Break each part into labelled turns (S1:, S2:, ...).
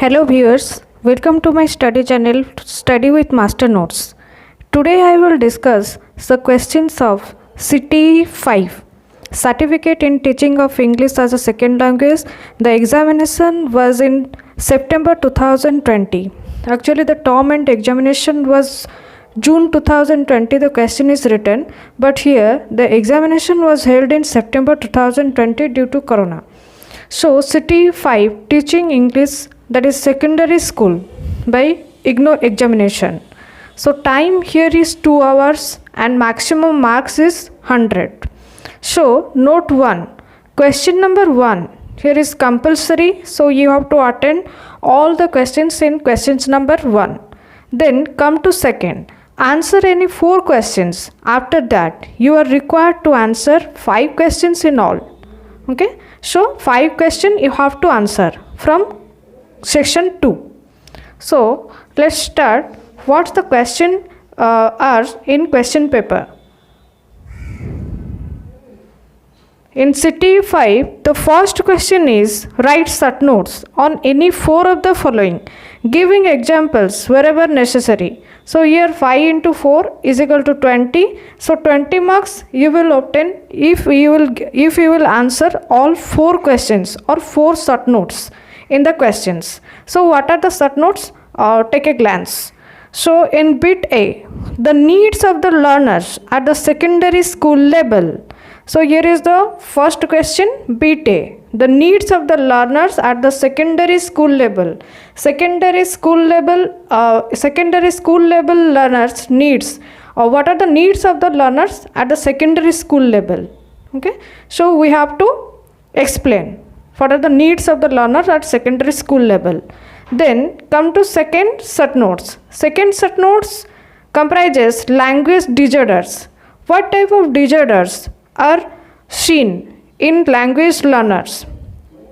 S1: Hello viewers, welcome to my study channel Study with Master Notes. Today I will discuss the questions of CTE 5, Certificate in Teaching of English as a Second Language. The examination was in September 2020. Actually the term and examination was June 2020, the question is written, but here the examination was held in September 2020 due to Corona. So CTE 5, Teaching English, that is secondary school, by Ignou examination. So time here is 2 hours and maximum marks is 100. So note 1, question number 1 here is compulsory, so you have to attend all the questions in questions number 1. Then come to second, answer any 4 questions. After that you are required to answer 5 questions in all. Okay, so 5 questions you have to answer from section 2. So let's start. What's the question are in question paper? In CTE 5, the first question is write short notes on any 4 of the following, giving examples wherever necessary. So here 5 into 4 is equal to 20. So 20 marks you will obtain if you will answer all 4 questions or 4 short notes in the questions. So what are the short notes? Take a glance. So in bit A, the needs of the learners at the secondary school level. So here is the first question, bit A, the needs of the learners at the secondary school level. Secondary school level learners needs, or what are the needs of the learners at the secondary school level? Okay, so we have to explain what are the needs of the learners at secondary school level. Then come to second short notes. Second short notes comprises language disorders. What type of disorders are seen in language learners?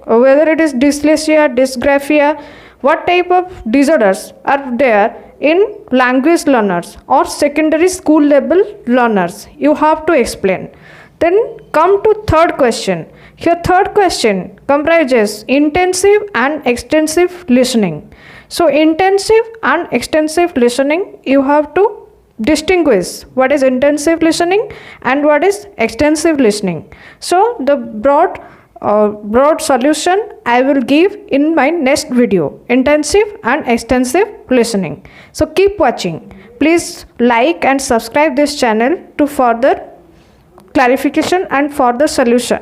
S1: Whether it is dyslexia, dysgraphia, what type of disorders are there in language learners or secondary school level learners? You have to explain. Then come to third question. Here third question comprises intensive and extensive listening. So intensive and extensive listening, you have to distinguish what is intensive listening and what is extensive listening. So the broad solution I will give in my next video, intensive and extensive listening. So keep watching. Please like and subscribe this channel to further clarification and further solution.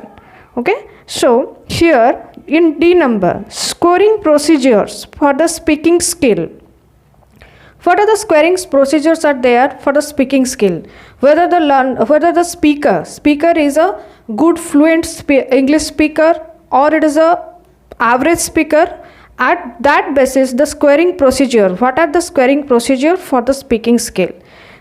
S1: Okay, so here in D number, scoring procedures for the speaking skill. What are the scoring procedures are there for the speaking skill? Whether the speaker is a good fluent English speaker or it is a average speaker, at that basis the scoring procedure. What are the scoring procedure for the speaking skill?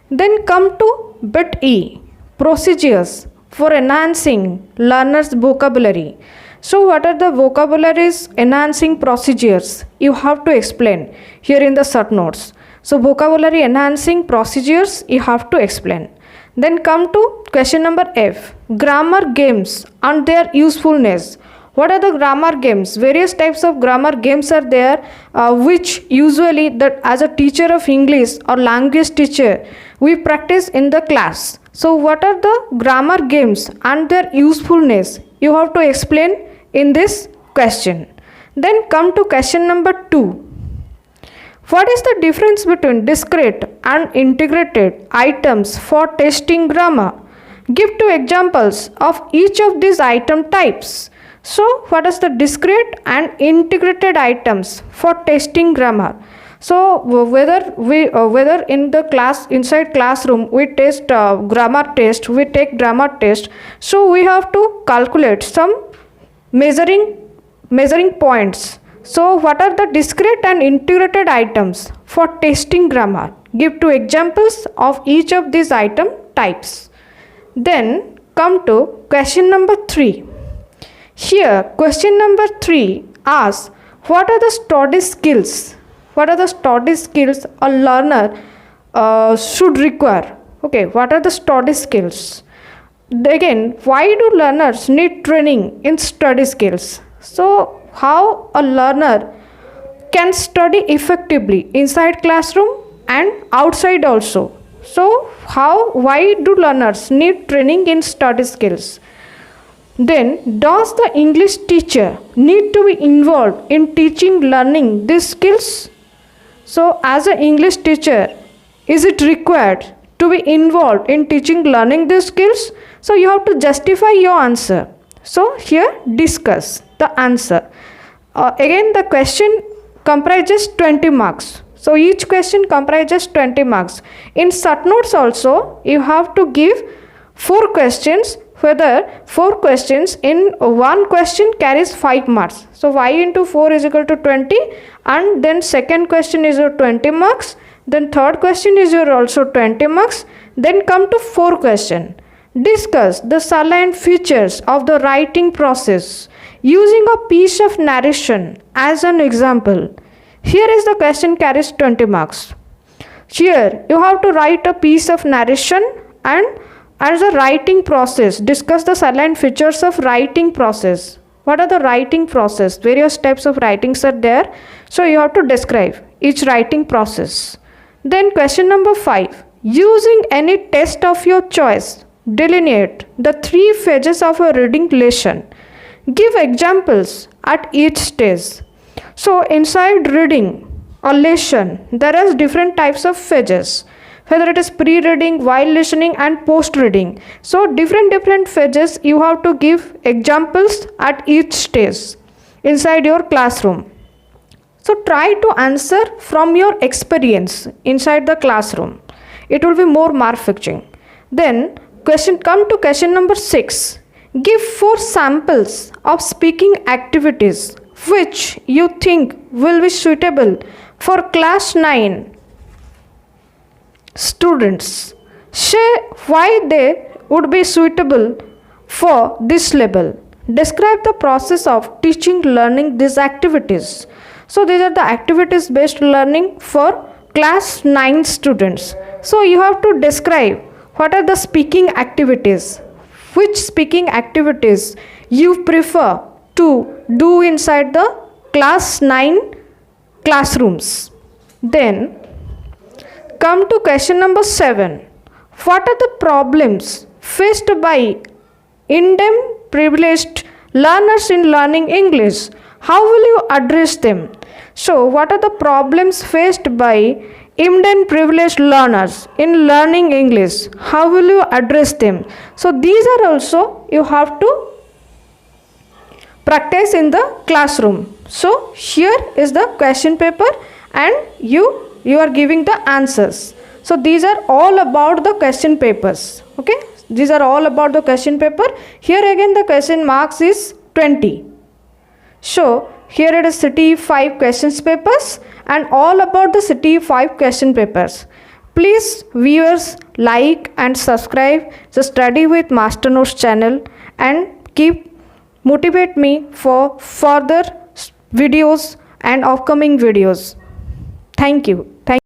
S1: Then come to bit E, procedures for enhancing learners' vocabulary. So what are the vocabularies enhancing procedures? You have to explain here in the short notes. So vocabulary enhancing procedures you have to explain. Then come to question number F, grammar games and their usefulness. What are the grammar games? Various types of grammar games are there, which usually that as a teacher of English or language teacher we practice in the class. So what are the grammar games and their usefulness? You have to explain in this question. Then come to question number 2. What is the difference between discrete and integrated items for testing grammar? Give 2 examples of each of these item types. So what is the discrete and integrated items for testing grammar? So whether in the class, inside classroom we test grammar test, we take grammar test. So we have to calculate some measuring points. So what are the discrete and integrated items for testing grammar? Give 2 examples of each of these item types. Then come to question number 3. Here question number 3 asks, what are the study skills? What are the study skills a learner should require? Okay, what are the study skills? Again, why do learners need training in study skills? So how a learner can study effectively inside classroom and outside also. So why do learners need training in study skills? Then, does the English teacher need to be involved in teaching learning these skills? So as an English teacher, is it required to be involved in teaching learning these skills? So you have to justify your answer. So here discuss the answer. Again, the question comprises 20 marks. So each question comprises 20 marks. In short notes also, you have to give 4 questions, whether 4 questions in one question carries 5 marks. So y into 4 is equal to 20, and then second question is your 20 marks, then third question is your also 20 marks. Then come to 4 question. Discuss the salient features of the writing process using a piece of narration as an example. Here is the question carries 20 marks. Here you have to write a piece of narration, and as a writing process, discuss the salient features of writing process. What are the writing process? Various types of writings are there. So you have to describe each writing process. Then question number 5. Using any test of your choice, delineate the 3 phases of a reading lesson. Give examples at each stage. So inside reading a lesson, there are different types of phases, whether it is pre-reading, while listening, and post-reading. So different phases, you have to give examples at each stage inside your classroom. So try to answer from your experience inside the classroom. It will be more mark fetching. Then come to question number 6. Give 4 samples of speaking activities which you think will be suitable for class 9 students. Say why they would be suitable for this level. Describe the process of teaching learning these activities. So these are the activities based learning for class 9 students. So you have to describe what are the speaking activities, which speaking activities you prefer to do inside the class 9 classrooms. Then come to question number 7. What are the problems faced by underprivileged learners in learning English? How will you address them? So what are the problems faced by underprivileged learners in learning English? How will you address them? So these are also you have to practice in the classroom. So here is the question paper, and you are giving the answers. So these are all about the question papers. Okay, these are all about the question paper. Here again the question marks is 20. So here it is CTE 5 questions papers and all about the CTE 5 question papers. Please viewers, like and subscribe the Study with Master Notes channel and motivate me for further videos and upcoming videos. Thank you.